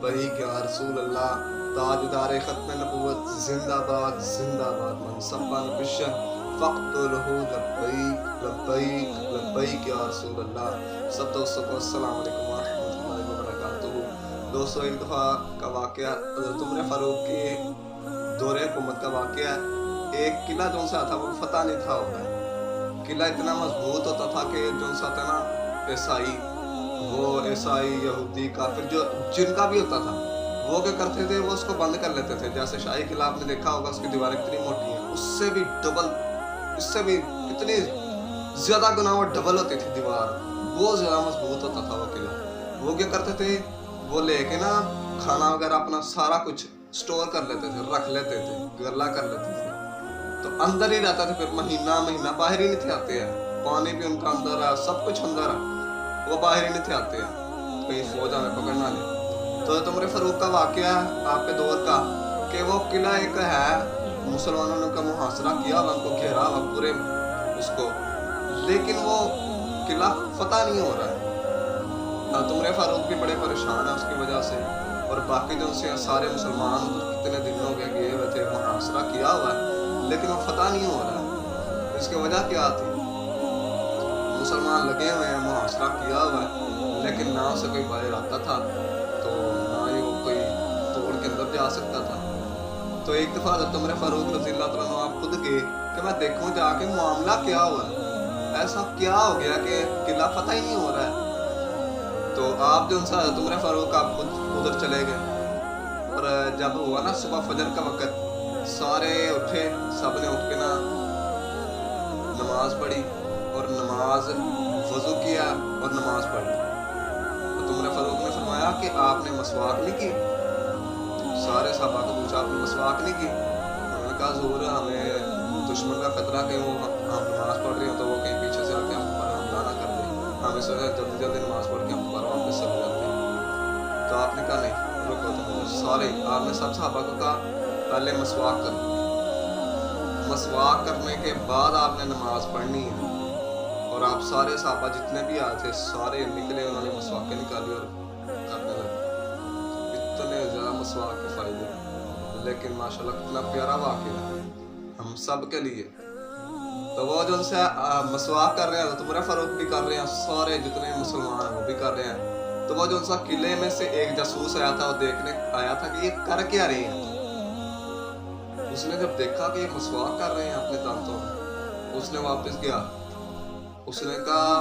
लब्बैक या रसूल अल्लाह, ताजदार खत्म नबूवत जिंदाबाद जिंदाबाद, मन सब्बन बिशन फ़क़्तुलहु लब्बैक लब्बैक लब्बैक या रसूल अल्लाह। सब दोस्तों को अस्सलाम वालेकुम व रहमतुल्लाहि व बरकातुहू। दोस्तों, एक दफ़ा का वाक़या हज़रत उमर फ़ारूक के दौरे हुकूमत का वाक़या है। एक किला जो सा था वो फतह नहीं था होता है। किला इतना मजबूत होता था कि जो सा था ना ईसाई यहूदी काफिर जो जिनका भी होता था वो क्या करते थे, वो उसको बंद कर लेते थे। जैसे शाही किला आपने देखा होगा, उसकी दीवारें कितनी मोटी हैं, उससे भी डबल, इससे भी कितनी ज्यादा गुना वो डबल होती थी दीवार, बहुत ज्यादा मजबूत होता था वो किला। वो क्या करते थे, वो लेके ना खाना वगैरह अपना सारा कुछ स्टोर कर लेते थे, रख लेते थे, गला कर लेते थे, तो अंदर ही रहता था। फिर महीना महीना बाहर ही नहीं थे आते हैं। पानी भी उनका अंदर है, सब कुछ अंदर है, वो बाहर ही नहीं थे आते हैं, कहीं फौज हमें पकड़ना ले। तो उमर फ़ारूक का वाक़या आपके दौर का कि वो किला एक है, मुसलमानों ने उनका मुहासरा किया, उनको घेरा हुआ पूरे उसको, लेकिन वो किला फतह नहीं हो रहा है। तो उमर फ़ारूक भी बड़े परेशान है उसकी वजह से, और बाकी जो उनसे सारे मुसलमान कितने दिन हो गए गए हुए थे, मुहासरा किया हुआ है, लेकिन वो फतह नहीं हो रहा है। इसकी वजह क्या थी? मुसलमान लगे हुए हैं, मुहासरा किया हुआ है, लेकिन ना उसे कोई बाहर आता था, तो ना ही वो कोई तोड़ के अंदर जा सकता था। तो एक दफ़ा हज़रत उमर फ़ारूक रज़ियल्लाहु तआला अन्हु आप खुद गए कि मैं देखूं जाके मामला क्या हुआ है, ऐसा क्या हो गया कि किला फतह ही नहीं हो रहा है। तो आप जो उनसे हज़रत उमर फ़ारूक आप खुद उधर चले गए, और जब हुआ ना सुबह फजर का वक़्त, सारे उठे, सब ने उठ के ना नमाज पढ़ी, और नमाज वज़ू किया और नमाज पढ़ी। तो उमर फ़ारूक ने फरमाया कि आपने मसवाक नहीं की? सारे सहाबा को पूछा, आपने मसवाक नहीं की? उन्होंने कहा ज़रूर, हमें दुश्मन का खतरा कि वो हम नमाज पढ़ रहे हो तो वो कहीं पीछे से आके हम पर हमला ना कर दे, हमें सोचा जल्दी जल्दी नमाज पढ़ के हम पर वापस चले जाते हैं। तो आपने कहा नहीं, रुको, तो सारे आपने सब सहाबा को कहा पहले मसवाक करो, मसवाक करने के बाद आपने नमाज पढ़नी है। और आप सारे सहाबा जितने भी आए थे सारे निकले, उन्होंने मसवाकें निकाली और करने लगे। इतने ज़्यादा मसवाक के फ़ायदे, लेकिन माशाल्लाह कितना प्यारा वाक़या है हम सब के लिए। तो वो जो उनसे मसवाक कर रहे हैं, तो उमर फ़ारूक भी कर रहे हैं, सारे जितने मुसलमान हैं वो भी कर रहे हैं। तो वो जो उनसा किले में से एक जासूस आया था, वो देखने आया था कि ये कर क्या रहे हैं। उसने जब देखा कि ये मसवाक कर रहे हैं अपने दांतों में, उसने वापस गया, उसने कहा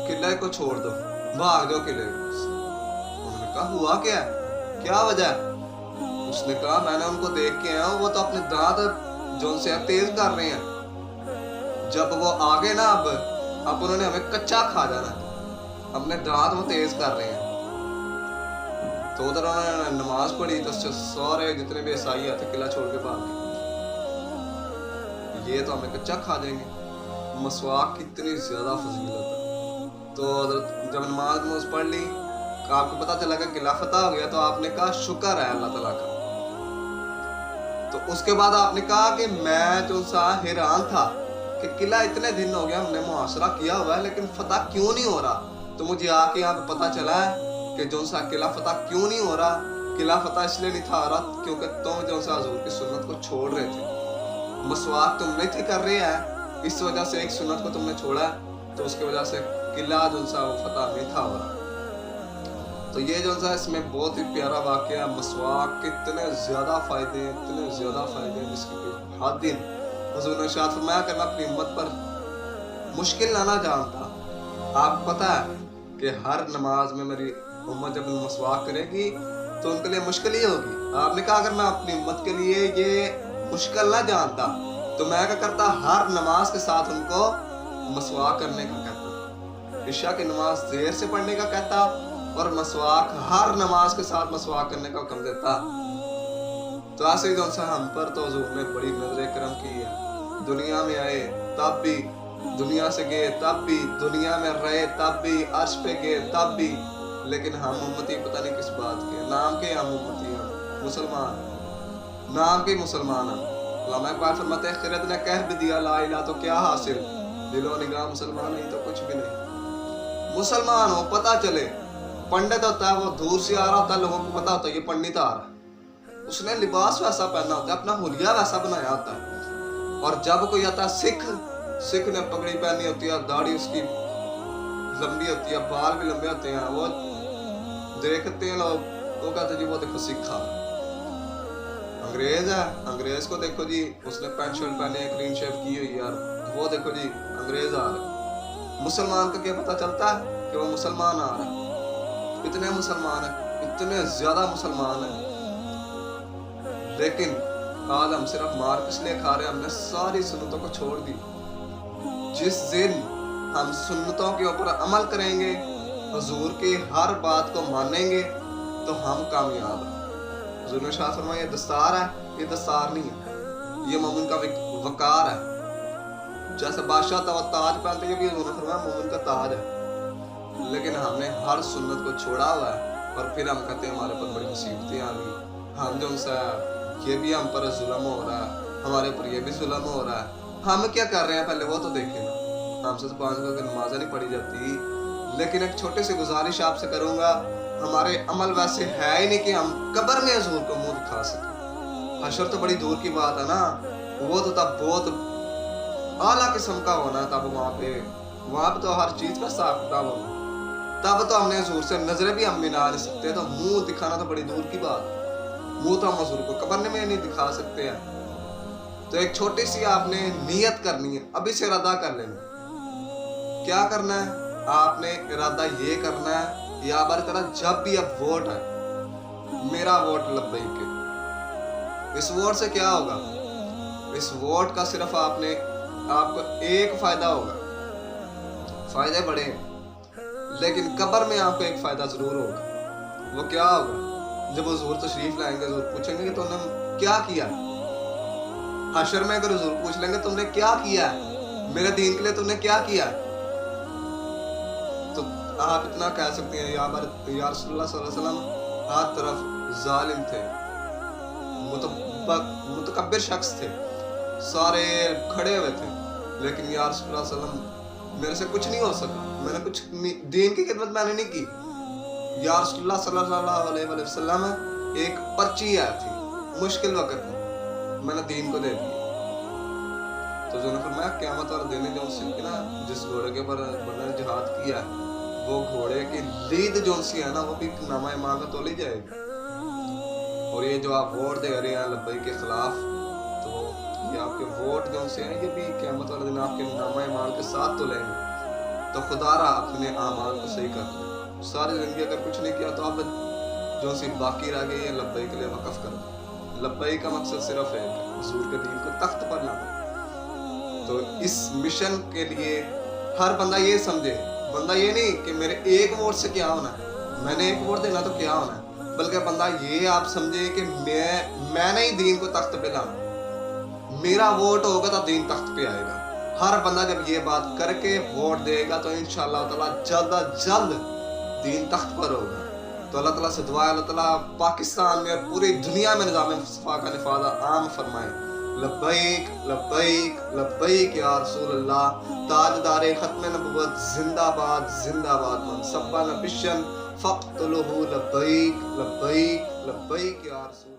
किले को छोड़ दो, भाग दो किले से। उन्होंने कहा हुआ क्या है, क्या वजह है? उसने कहा मैंने उनको देख के आया हूँ, वो तो अपने दांत जो से तेज कर रहे हैं, जब वो आगे ना अब उन्होंने हमें कच्चा खा जाना, अपने दांत वो तेज कर रहे हैं। तो उधर उन्होंने नमाज पढ़ी, तो सारे जितने भी ईसाई आते किला छोड़ के भाग गए, ये तो हमें कच्चा खा जाएंगे। मसवाक कितनी ज्यादा फजीलत है। तो जब नमाज पढ़ ली, आपको पता चला कि किला फतह हो गया, तो आपने कहा शुक्र है अल्लाह ताला का। तो उसके बाद आपने कहा कि मैं जो सा हैरान था कि किला इतने दिन हो गया हमने मुहासरा किया हुआ है, लेकिन फतह क्यों नहीं हो रहा। तो मुझे आके यहाँ पे पता चला है कि जो सा किला फतह क्यों नहीं हो रहा। किला फतह इसलिए नहीं था हो रहा क्योंकि तुम जो सा हुजूर की सुन्नत को छोड़ रहे थे, मसवाक तुम नहीं थे कर रहे हैं, इस वजह से एक सुन्नत को तुमने छोड़ा, तो उसकी वजह से किला जो सा वो फतह नहीं था हो रहा। तो ये जो सा इसमें बहुत ही प्यारा वाक़या, मसवाक के इतने ज़्यादा फ़ायदे हैं, इतने ज़्यादा फ़ायदे हैं जिसकी कोई हद नहीं। हुज़ूर ने इरशाद फरमाया कि मैं अपनी उम्मत पर मुश्किल लाना जानता। आपको पता है कि हर नमाज में मेरी उम्मत जब मसवाक करेगी तो उनके लिए मुश्किल ही होगी। आपने कहा अगर मैं अपनी उम्मत के लिए ये मुश्किल ना जानता तो मैं क्या करता, हर नमाज के साथ उनको मसवाक करने का कहता, इशा की नमाज देर से पढ़ने का कहता, और मसवाक हर नमाज के साथ मसवाक करने का हुक्म देता। तो ऐसे ही सा हम पर तो हुजूर ने बड़ी नजर करम की है। दुनिया में आए तब भी, दुनिया से गए तब भी, दुनिया में रहे तब भी, अर्श पे गए तब भी, लेकिन हम उम्मती पता नहीं किस बात के, नाम के हम उम्मती हैं, मुसलमान, नाम के मुसलमान हैं। अल्लामा इकबाल फरमाते हैं खिरत ने कह भी दिया ला इलाहा तो क्या हासिल, दिलो निगाह मुसलमान नहीं तो कुछ भी नहीं। मुसलमान हो पता चले, पंडित होता है वो दूर से आ रहा होता है, लोगों को पता होता है ये पंडित आ रहा है, उसने लिबास वैसा पहना होता है, अपना हुलिया वैसा बनाया होता है। और जब कोई आता है सिख ने पगड़ी पहनी होती है, दाढ़ी उसकी लंबी होती है, बाल भी लंबे होते हैं, वो देखते हैं लोग, वो कहते जी वो देखो सिख आ रहा है। अंग्रेज है, अंग्रेज को देखो जी, उसने पैंट शर्ट पहने है, क्लीन शेव की हुई यार, वो देखो जी अंग्रेज आ रहा है। मुसलमान का क्या पता चलता है कि वो मुसलमान आ रहा है? इतने मुसलमान है, इतने ज्यादा मुसलमान है, लेकिन आज हम सिर्फ मार किस लिए खा रहे हैं? हमने सारी सुन्नतों को छोड़ दी। जिस दिन हम सुन्नतों के ऊपर अमल करेंगे, हुजूर की हर बात को मानेंगे, तो हम कामयाब हैं। हुजूर ने शाह फरमाया ये दस्तार है, ये दस्तार नहीं है, ये मोमिन का वकार है। जैसे बादशाह ताज पहनते हैं, ये भी हुजूर ने फरमाया मोमिन का ताज है। लेकिन हमने हर सुन्नत को छोड़ा हुआ है, और फिर हम कहते हैं हमारे पर बड़ी मुसीबतें आ गई, हम जो सा ये भी हम पर जुल्म हो रहा है, हमारे ऊपर ये भी जुल्म हो रहा है। हम क्या कर रहे हैं पहले वो तो देखें ना। हमसे तो 5 वक्त नमाज़ नहीं पढ़ी जाती, लेकिन एक छोटी सी गुजारिश आपसे करूंगा, हमारे अमल वैसे है ही नहीं कि हम कब्र में हुजूर को मुंह दिखा सकें। हशर तो बड़ी दूर की बात है ना, वो तो तब बहुत आला किस्म का होना है, तब वहाँ पे तो हर चीज का हिसाब किताब होना। तब तो हमने हुजूर से नजरें भी हम मिला नहीं सकते, तो मुंह दिखाना तो बड़ी दूर की बात। मुंह तो हम हुजूर को कब्र में नहीं दिखा सकते हैं। तो एक छोटी सी आपने नियत करनी है, अभी से इरादा कर लेना। क्या करना है? आपने इरादा ये करना है, या बार तरह जब भी अब वोट है, मेरा वोट लब्बैक है। इस वोट से क्या होगा? इस वोट का सिर्फ आपको एक फायदा होगा, फायदे बड़े हैं, लेकिन कब्र में आपको एक फायदा जरूर होगा। वो क्या होगा? जब हुजूर तशरीफ लाएंगे, हुजूर पूछेंगे कि तुमने क्या किया। हशर में अगर हुजूर पूछ लेंगे तुमने क्या किया, मेरे दीन के लिए तुमने क्या किया, तो आप इतना कह सकते हैं या रसूलुल्लाह सल्लल्लाहु अलैहि वसल्लम हर तरफ जालिम थे, मुतकब्बिर शख्स थे, सारे खड़े हुए थे, लेकिन या रसूलुल्लाह सल्लल्लाहु अलैहि वसल्लम मेरे से कुछ नहीं हो सका, मैंने कुछ दीन की खिदमत मैंने नहीं की। या रसूलुल्लाह सल्लल्लाहु अलैहि वसल्लम एक पर्ची आई थी मुश्किल वक्त में, मैंने दीन को दे दिया। तो जो फरमाया क़यामत वाले दिन जो ना, जिस घोड़े के ऊपर बंदे ने जिहाद किया, वो घोड़े की लीद जो सी है ना, वो भी नामा ईमान में तोली जाएगी। और ये जो आप वोट दे रहे हैं लब्बैक के खिलाफ, तो ये आपके वोट जो से हैं, ये भी क़यामत वाले दिन आपके नामा ईमान के साथ तो लेंगे। तो खुदारा अपने आमाल को सही करना। सारी जिंदगी अगर कुछ नहीं किया, तो आप जो सी बाकी रह गई है लब्बैक के लिए वक़्फ़ करो। लब्बैक का मकसद सिर्फ है हुजूर के दीन को तख्त पर लाना। तो इस मिशन के लिए हर बंदा ये समझे, बंदा ये नहीं कि मेरे एक वोट से क्या होना है, मैंने एक वोट देना तो क्या होना है, बल्कि बंदा ये आप समझे कि मैंने ही दीन को तख्त पे लाना, मेरा वोट होगा तो दीन तख्त पे आएगा। हर बंदा जब ये बात करके वोट देगा, तो इंशाअल्लाह ताला जल्द अज जल्द दीन तख्त पर होगा। तो अल्लाह ताला से दुआ है, अल्लाह ताला पाकिस्तान में और पूरी दुनिया में निज़ाम मुस्तफ़ा का निफ़ाज़ा आम फरमाए। लब्बैक लब्बैक लब्बैक या रसूलल्लाह, ताजदारे खत्म नबुव्वत जिंदाबाद जिंदाबाद, मन सब्बा नबिशन फ़क़्तुलहु लब्बैक लब्बैक लब्बैक या रसूल।